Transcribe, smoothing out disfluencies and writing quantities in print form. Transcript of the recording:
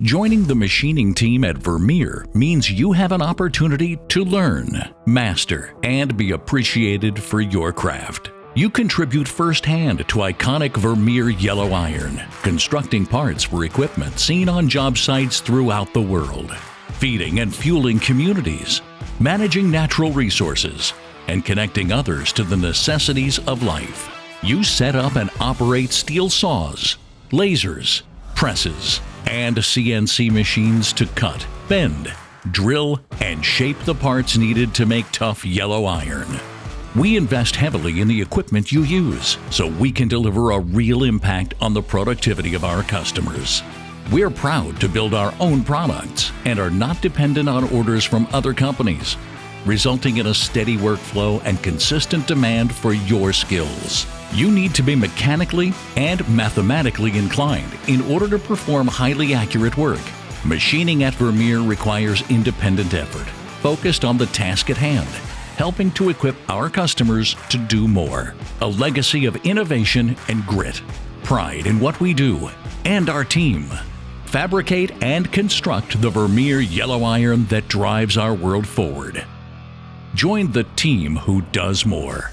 Joining the machining team at Vermeer means you have an opportunity to learn, master, and be appreciated for your craft. You contribute firsthand to iconic Vermeer yellow iron, constructing parts for equipment seen on job sites throughout the world, feeding and fueling communities, managing natural resources, and connecting others to the necessities of life. You set up and operate steel saws, lasers, presses, and CNC machines to cut, bend, drill, and shape the parts needed to make tough yellow iron. We invest heavily in the equipment you use so we can deliver a real impact on the productivity of our customers. We're proud to build our own products and are not dependent on orders from other companies, resulting in a steady workflow and consistent demand for your skills. You need to be mechanically and mathematically inclined in order to perform highly accurate work. Machining at Vermeer requires independent effort, focused on the task at hand, helping to equip our customers to do more. A legacy of innovation and grit, pride in what we do, and our team. Fabricate and construct the Vermeer yellow iron that drives our world forward. Join the team who does more.